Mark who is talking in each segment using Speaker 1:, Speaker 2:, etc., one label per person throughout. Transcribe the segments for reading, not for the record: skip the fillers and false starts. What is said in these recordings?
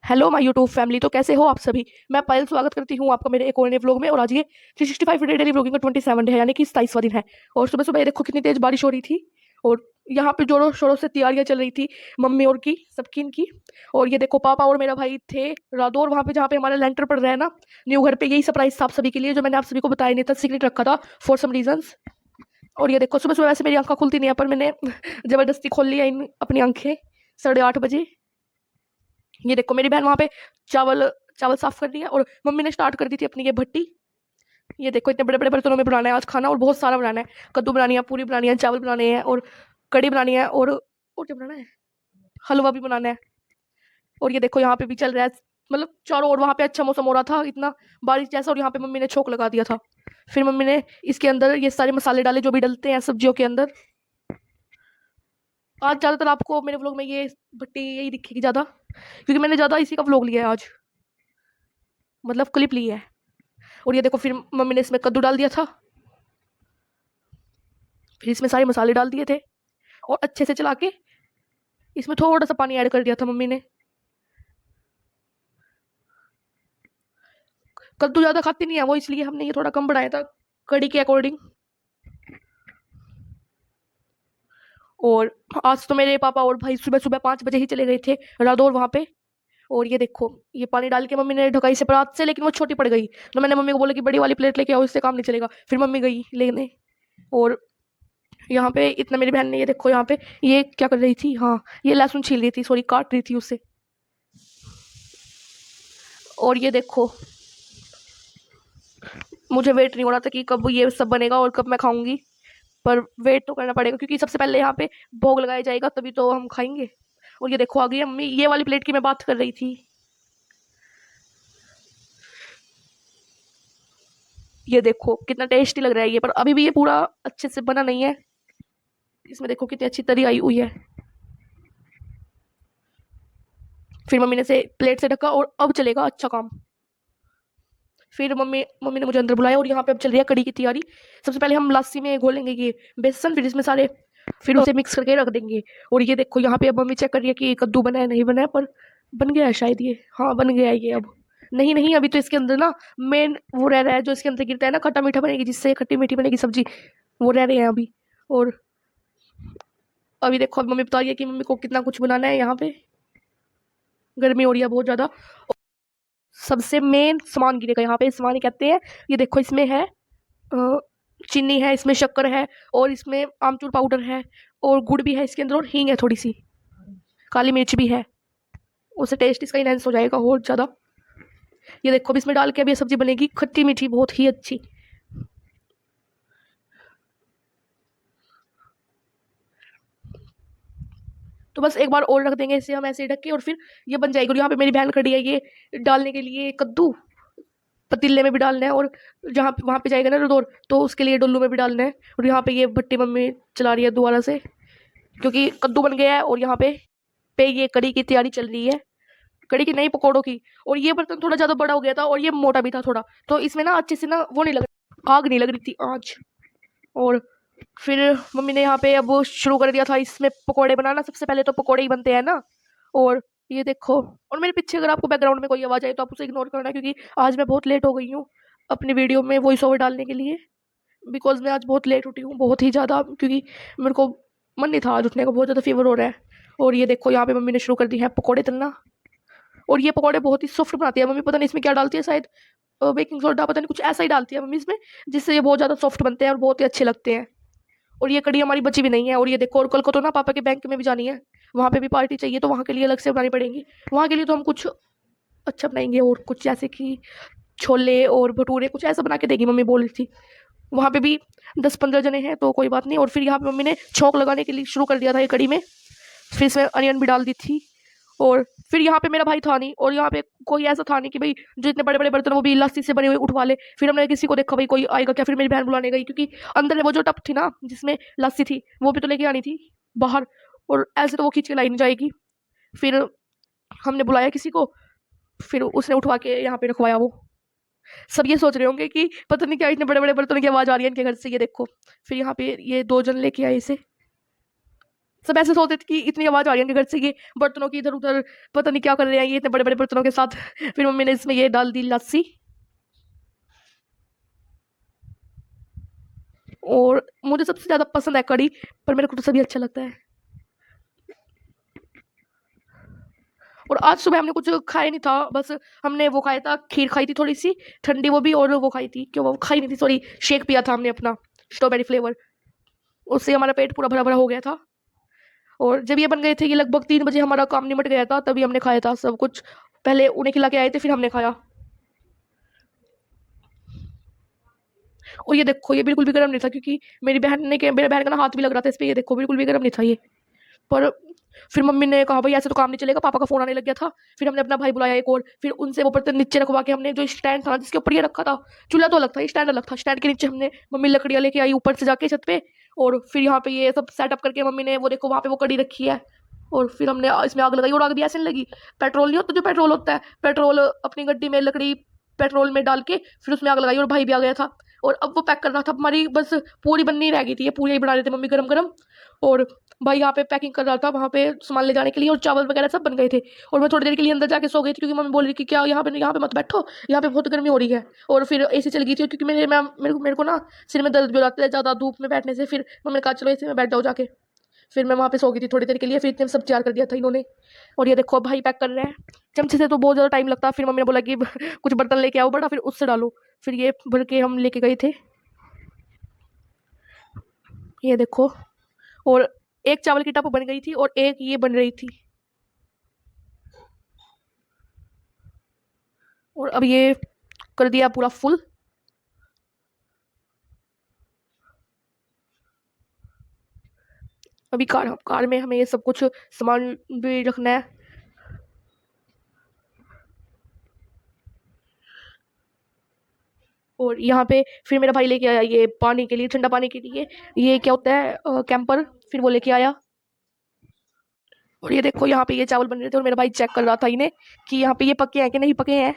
Speaker 1: Hello my YouTube family. तो कैसे हो आप सभी। मैं पायल स्वागत करती हूँ आपका मेरे एक और नए व्लॉग में। और आज ये 365 डे डेली व्लॉगिंग का 27 डे है, यानी कि 27वां दिन है। और सुबह सुबह ये देखो कितनी तेज बारिश हो रही थी। और यहाँ पे जोरों शोरों से तैयारियां चल रही थी, मम्मी और की सबकी इनकी। और ये देखो पापा और मेरा भाई थे रादौर वहाँ पे, जहाँ पे हमारा लेंटर पड़ रहा है ना, न्यू घर पे। यही सरप्राइज था आप सभी के लिए, जो मैंने आप सभी को बताया नहीं था, सीक्रेट रखा था फॉर सम रीजंस। और ये देखो सुबह सुबह वैसे मेरी आंखें खुलती नहीं है, पर मैंने जबरदस्ती खोल लिया इन अपनी आंखें 8:30 बजे। ये देखो मेरी बहन वहाँ पे चावल चावल साफ कर रही है, और मम्मी ने स्टार्ट कर दी थी अपनी ये भट्टी। ये देखो इतने बड़े बड़े बर्तनों में बनाना है आज खाना, और बहुत सारा बनाना है। कद्दू बनानी है, पूरी बनानी है, चावल बनाने हैं, और कड़ी बनानी है, और क्या बनाना है, हलवा भी बनाना है। और ये देखो यहाँ पे भी चल रहा है, मतलब चारों ओर वहाँ पे अच्छा मौसम हो रहा था, इतना बारिश जैसा। और यहाँ पे मम्मी ने छोक लगा दिया था। फिर मम्मी ने इसके अंदर ये सारे मसाले डाले जो भी डलते हैं सब्जियों के अंदर। आज ज्यादातर आपको मेरे व्लॉग में ये भट्टी यही दिखेगी ज्यादा, क्योंकि मैंने ज्यादा इसी का व्लॉग लिया है आज, मतलब क्लिप ली है। और ये देखो फिर मम्मी ने इसमें कद्दू डाल दिया था, फिर इसमें सारे मसाले डाल दिए थे, और अच्छे से चला के इसमें थोड़ा सा पानी ऐड कर दिया था मम्मी ने। कद्दू ज़्यादा खाती नहीं है वो, इसलिए हमने ये थोड़ा कम बनाया था कड़ी के अकॉर्डिंग। और आज तो मेरे पापा और भाई सुबह सुबह 5 बजे ही चले गए थे रादौर वहाँ पे। और ये देखो ये पानी डाल के मम्मी ने ढकाई से परात से, लेकिन वो छोटी पड़ गई। तो मैंने मम्मी को बोला कि बड़ी वाली प्लेट लेके आओ, इससे काम नहीं चलेगा। फिर मम्मी गई लेने। और यहाँ पे इतना मेरी बहन ने, ये देखो यहाँ पे ये क्या कर रही थी, हाँ ये लहसुन छील रही थी, सॉरी काट रही थी उसे। और ये देखो मुझे वेट नहीं हो रहा था कि कब ये सब बनेगा और कब मैं खाऊंगी, पर वेट तो करना पड़ेगा, क्योंकि सबसे पहले यहाँ पे भोग लगाया जाएगा, तभी तो हम खाएंगे। और ये देखो आ गई मम्मी, ये वाली प्लेट की मैं बात कर रही थी। ये देखो कितना टेस्टी लग रहा है ये, पर अभी भी ये पूरा अच्छे से बना नहीं है। इसमें देखो कितनी अच्छी तरी आई हुई है। फिर मम्मी ने से प्लेट से ढका, और अब चलेगा अच्छा काम। फिर मम्मी मम्मी ने मुझे अंदर बुलाया, और यहाँ पे अब चल रही है कड़ी की तैयारी। सबसे पहले हम लस्सी में घोलेंगे ये बेसन, फिर इसमें सारे, फिर उसे मिक्स करके रख देंगे। और ये देखो यहाँ पे अब मम्मी चेक कर रही है कि कद्दू बना है नहीं बना है, पर बन गया है शायद ये, हाँ बन गया है ये अब। नहीं नहीं, अभी तो इसके अंदर ना मेन वो रह रहा है, जो इसके अंदर गिरता है ना, खट्टा मीठा बनेगी, जिससे खट्टी मीठी बनेगी सब्जी, वो रह रहे हैं अभी। और अभी देखो अब मम्मी बता रही है कि मम्मी को कितना कुछ बनाना है। यहाँ पे गर्मी हो रही है बहुत ज़्यादा। सबसे मेन सामान गिरेगा यहाँ पे, सामान ही कहते हैं। ये देखो इसमें है चीनी है, इसमें शक्कर है, और इसमें आमचूर पाउडर है, और गुड़ भी है इसके अंदर, और हींग है थोड़ी सी, काली मिर्च भी है। उससे टेस्ट इसका इनहेंस हो जाएगा और ज़्यादा। ये देखो अब इसमें डाल के अब ये सब्जी बनेगी खट्टी मीठी बहुत ही अच्छी। तो बस एक बार और रख देंगे इसे हम ऐसे ही ढक के, और फिर ये बन जाएगी। और यहाँ पे मेरी बहन खड़ी है ये डालने के लिए कद्दू, पतीले में भी डालना है, और जहाँ पे वहाँ पे जाएगा ना रदौर, तो उसके लिए डुल्लू में भी डालना है। और यहाँ पे ये भट्टी मम्मी चला रही है दोबारा से, क्योंकि कद्दू बन गया है, और यहाँ पे ये कड़ी की तैयारी चल रही है, कड़ी की नहीं पकौड़ों की। और ये बर्तन थोड़ा ज़्यादा बड़ा हो गया था, और ये मोटा भी था थोड़ा, तो इसमें ना अच्छे से ना वो नहीं लग आग नहीं लग रही थी आज। और फिर मम्मी ने यहाँ पे अब शुरू कर दिया था इसमें पकोड़े बनाना। सबसे पहले तो पकोड़े ही बनते हैं ना। और ये देखो, और मेरे पीछे अगर आपको बैकग्राउंड में कोई आवाज़ आए तो आप उसे इग्नोर करना, क्योंकि आज मैं बहुत लेट हो गई हूँ अपनी वीडियो में वॉइस ओवर डालने के लिए, बिकॉज मैं आज बहुत लेट उठी हूँ, बहुत ही ज़्यादा, क्योंकि मेरे को मन नहीं था आज उठने का, बहुत ज़्यादा फीवर हो रहा है। और ये देखो यहाँ पे मम्मी ने शुरू कर दी है पकोड़े तलना। और ये पकोड़े बहुत ही सॉफ्ट बनाती है मम्मी, पता नहीं इसमें क्या डालती है, शायद बेकिंग सोडा, पता नहीं कुछ ऐसा ही डालती है मम्मी इसमें, जिससे ये बहुत ज़्यादा सॉफ्ट बनते हैं और बहुत ही अच्छे लगते हैं। और ये कड़ी हमारी बची भी नहीं है। और ये देखो, और कल को तो ना पापा के बैंक में भी जानी है, वहाँ पे भी पार्टी चाहिए, तो वहाँ के लिए अलग से बनानी पड़ेगी। वहाँ के लिए तो हम कुछ अच्छा बनाएंगे, और कुछ जैसे कि छोले और भटूरे कुछ ऐसा बना के देगी मम्मी बोल रही थी। वहाँ पे भी 10-15 जने हैं, तो कोई बात नहीं। और फिर यहाँ पे मम्मी ने छौंक लगाने के लिए शुरू कर दिया था ये कड़ी में, फिर इसमें अनियन भी डाल दी थी। और फिर यहाँ पे मेरा भाई था नहीं, और यहाँ पे कोई ऐसा था नहीं कि भाई जो इतने बड़े बड़े बर्तन वो भी लस्सी से बने हुए उठवा ले। फिर हमने किसी को देखा भाई कोई आएगा क्या, फिर मेरी बहन बुलाने गई, क्योंकि अंदर वो जो टप थी ना जिसमें लस्सी थी, वो भी तो लेके आनी थी बाहर, और ऐसे तो वो खींच के लाई नहीं जाएगी। फिर हमने बुलाया किसी को, फिर उसने उठवा के यहाँ पे रखवाया वो। सब ये सोच रहे होंगे कि पता नहीं क्या इतने बड़े बड़े बर्तनों की आवाज़ आ रही है इनके घर से। ये देखो फिर यहाँ पे ये 2 जन लेके आए इसे, सब ऐसे सोचते थे कि इतनी आवाज़ आ रही है इनके घर से, ये बर्तनों की इधर-उधर पता नहीं क्या कर रहे हैं ये इतने बड़े-बड़े बर्तनों के साथ। फिर मम्मी ने इसमें ये डाल दी लस्सी, और मुझे सबसे ज़्यादा पसंद है कढ़ी, पर मेरे को तो सभी अच्छा लगता है। और आज सुबह हमने कुछ खाया नहीं था, बस हमने वो खाया था, खीर खाई थी थोड़ी-सी, ठंडी वो भी, और वो खाई थी, क्यों वो खाई नहीं थी सॉरी, शेक पिया था हमने अपना, स्ट्रॉबेरी फ्लेवर, उससे हमारा पेट पूरा भरा-भरा हो गया था। और जब ये बन गए थे, ये लगभग 3 बजे हमारा काम निपट गया था, तभी हमने खाया था सब कुछ। पहले उन्हें खिला के आए थे, फिर हमने खाया। और ये देखो, ये बिल्कुल भी गरम नहीं था, क्योंकि मेरे बहन का ना हाथ भी लग रहा था इस पे, ये देखो बिल्कुल भी गरम नहीं था ये। पर फिर मम्मी ने कहा भाई ऐसे तो काम नहीं चलेगा, पापा का फ़ोन आने लग गया था। फिर हमने अपना भाई बुलाया एक और, फिर उनसे वो बर्तन नीचे रखवा के हमने जो स्टैंड था जिसके ऊपर ये रखा था, चूल्हा तो अलग था, ये स्टैंड अलग था, स्टैंड के नीचे हमने मम्मी लकड़ियाँ लेके आई ऊपर से जाके छत पे, और फिर यहाँ पे ये सब सेटअप करके मम्मी ने वो देखो वहाँ पे वो कड़ी रखी है, और फिर हमने इसमें आग लगाई, और आग भी ऐसे नहीं लगी, पेट्रोल नहीं होता जो पेट्रोल होता है, पेट्रोल अपनी गड्डी में लकड़ी पेट्रोल में डाल के फिर उसमें आग लगाई, और भाई भी आ गया था। और अब वो पैक कर रहा था, हमारी बस पूरी बननी रह गई थी, ये पूरी ही बना रहे थे मम्मी गरम गरम, और भाई यहाँ पे पैकिंग कर रहा था वहाँ पे सामान ले जाने के लिए, और चावल वगैरह सब बन गए थे। और मैं थोड़ी देर के लिए अंदर जाके सो गई थी, क्योंकि मम्मी बोल रही थी कि क्या यहाँ पे मत बैठो, यहाँ पे बहुत गर्मी हो रही है। और फिर एसी चल गई थी, क्योंकि मेरे को ना सिर में दर्द भी हो जाता है ज़्यादा धूप में बैठने से, फिर मम्मी ने कहा चलो एसी में बैठ जाओ जाके। फिर मैं वहाँ पे सो गई थी थोड़ी देर के लिए, फिर इतने सब तैयार कर दिया था इन्होंने। और ये देखो भाई पैक कर रहे हैं, चमचे से तो बहुत ज़्यादा टाइम लगता है, फिर मम्मी ने बोला कि कुछ बर्तन लेके आओ बड़ा, फिर उससे डालो, फिर ये भर के हम लेके गए थे, ये देखो। और एक चावल की टप बन गई थी, और एक ये बन रही थी, और अब ये कर दिया पूरा फुल। अभी कार में हमें ये सब कुछ सामान भी रखना है। और यहाँ पे फिर मेरा भाई लेके आया ये पानी के लिए, ठंडा पानी के लिए, ये क्या होता है कैंपर, फिर वो लेके आया। और ये देखो यहाँ पे ये चावल बन रहे थे, और मेरा भाई चेक कर रहा था इन्हें कि यहाँ पे ये पके हैं कि नहीं पके हैं,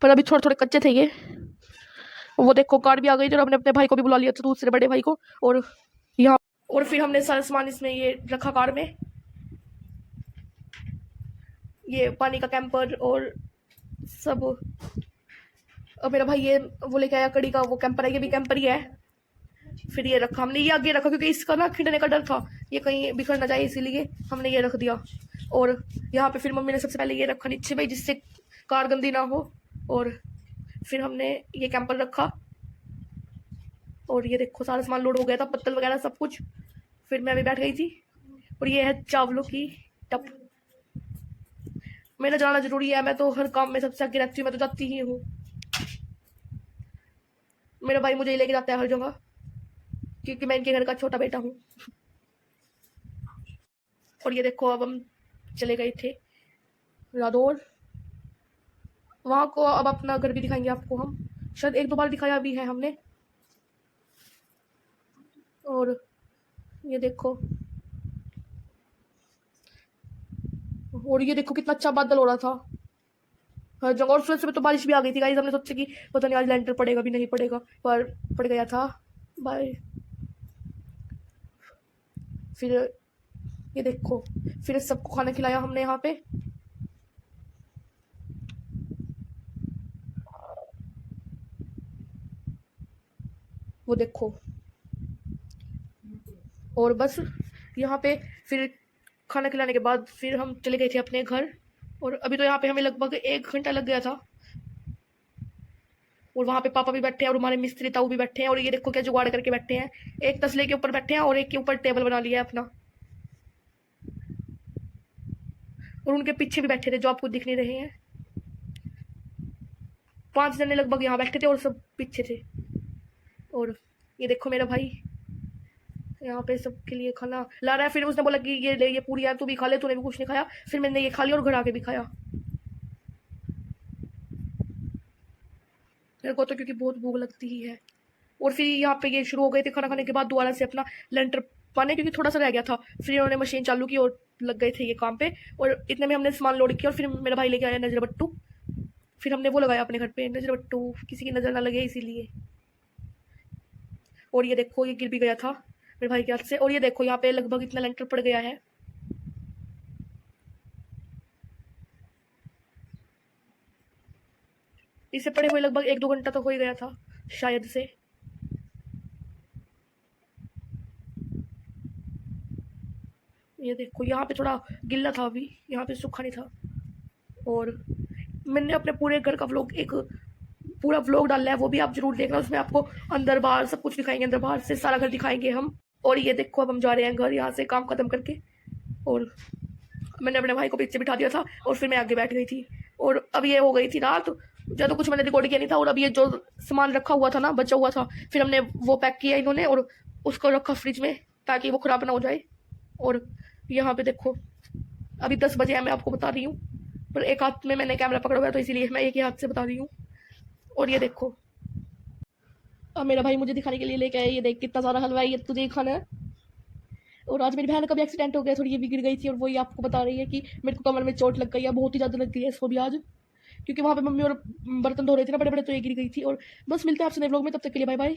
Speaker 1: पर अभी थोड़े थोड़े कच्चे थे ये। वो देखो कार भी आ गई थी, और हमने अपने भाई को भी बुला लिया था, दूसरे बड़े भाई को। और यहाँ और फिर हमने सारा सामान इसमें ये रखा कार में, ये पानी का कैंपर और सब। और मेरा भाई ये वो लेके आया कड़ी का वो कैंपर है, ये भी कैंपर ही है। फिर ये रखा हमने, ये आगे रखा क्योंकि इसका ना खिंडने का डर था, ये कहीं बिखर ना जाए, इसीलिए हमने ये रख दिया। और यहाँ पे फिर मम्मी ने सबसे पहले ये रखा नीचे भाई, जिससे कार गंदी ना हो। और फिर हमने ये कैंपर रखा, और ये देखो सारा सामान लोड हो गया था, पत्तल वगैरह सब कुछ। फिर मैं भी बैठ गई थी, और ये है चावलों की टप। मेरा जाना जरूरी है, मैं तो हर काम में सबसे आगे रहती हूँ, मैं तो जाती ही हूँ। मेरा भाई मुझे लेके जाता है हर जगह, क्योंकि मैं इनके घर का छोटा बेटा हूँ। और ये देखो अब हम चले गए थे रादौर, वहाँ को अब अपना घर भी दिखाएंगे आपको हम, शायद एक दो बार दिखाया भी है हमने। और ये देखो, और ये देखो कितना अच्छा बादल हो रहा था हर जगह, और सुबह सुबह तो बारिश भी आ गई थी गाइस, हमने सोचा कि पता नहीं आज लेंटर पड़ेगा भी नहीं पड़ेगा, पर पड़ गया था। बाय। फिर ये देखो, फिर सबको खाना खिलाया हमने यहाँ पे। वो देखो, और बस यहाँ पे फिर खाना खिलाने के बाद फिर हम चले गए थे अपने घर। और अभी तो यहाँ पे हमें लगभग 1 घंटा लग गया था। और वहाँ पे पापा भी बैठे हैं, और हमारे मिस्त्री ताऊ भी बैठे हैं, और ये देखो क्या जुगाड़ करके बैठे हैं, एक तसले के ऊपर बैठे हैं और एक के ऊपर टेबल बना लिया है अपना। और उनके पीछे भी बैठे थे जो आपको दिख नहीं रहे हैं, 5 जने लगभग यहाँ बैठे थे, और सब पीछे थे। और ये देखो मेरा भाई यहाँ पे सबके लिए खाना ला रहा है, फिर उसने बोला कि ये ले, ये पूरी यार तू भी खा ले, तूने भी कुछ नहीं खाया। फिर मैंने ये खा लिया, और घर आके भी खाया मेरे को तो, क्योंकि बहुत भूख लगती ही है। और फिर यहाँ पे ये शुरू हो गए थे खाना खाने के बाद दोबारा से अपना लेंटर पाने, क्योंकि थोड़ा सा रह गया था। फिर इन्होंने मशीन चालू की और लग गए थे ये काम पे, और इतने में हमने सामान लोड किया। और फिर मेरा भाई लेके आया नजर बट्टू, फिर हमने वो लगाया अपने घर पे नजर बट्टू, किसी की नज़र ना लगे इसीलिए। और ये देखो ये गिर भी गया था, मेरे भाई के हाथ से। और ये देखो यहाँ पे लगभग इतना लेंटर पड़ गया है। इसे पड़े हुए लगभग 1-2 घंटा तो हो ही गया था शायद से। ये देखो यहाँ पे थोड़ा गिल्ला था, अभी यहाँ पे सूखा नहीं था। और मैंने अपने पूरे घर का व्लॉग, एक पूरा व्लॉग डाला है, वो भी आप जरूर देखना। उसमें आपको अंदर बाहर सब कुछ दिखाएंगे, अंदर बाहर से सारा घर दिखाएंगे हम। और ये देखो अब हम जा रहे हैं घर, यहाँ से काम खत्म करके। और मैंने अपने भाई को पीछे बिठा दिया था और फिर मैं आगे बैठ गई थी। और अब ये हो गई थी रात, ज़्यादा कुछ मैंने रिकॉर्ड किया नहीं था। और अब ये जो सामान रखा हुआ था ना, बचा हुआ था, फिर हमने वो पैक किया इन्होंने और उसको रखा फ्रिज में ताकि वो ख़राब ना हो जाए। और यहाँ पे देखो अभी 10 बजे है, मैं आपको बता रही हूँ, पर एक हाथ में मैंने कैमरा पकड़ा हुआ है तो इसीलिए मैं एक ही हाथ से बता रही हूँ। और ये देखो अब मेरा भाई मुझे दिखाने के लिए लेके आया, ये देख कितना सारा हलवा है, ये तुझे ही खाना है। और आज मेरी बहन का भी एक्सीडेंट हो गया, थोड़ी ये भी गिर गई थी और वही आपको बता रही है कि मेरे को कमर में चोट लग गई है, बहुत ही ज़्यादा लग गई है इसको भी आज, क्योंकि वहाँ पे मम्मी और बर्तन धो रहे थे ना बड़े बड़े, तो ये गिर गई थी। और बस मिलते हैं आपसे नए व्लॉग में, तब तक के लिए बाय बाय।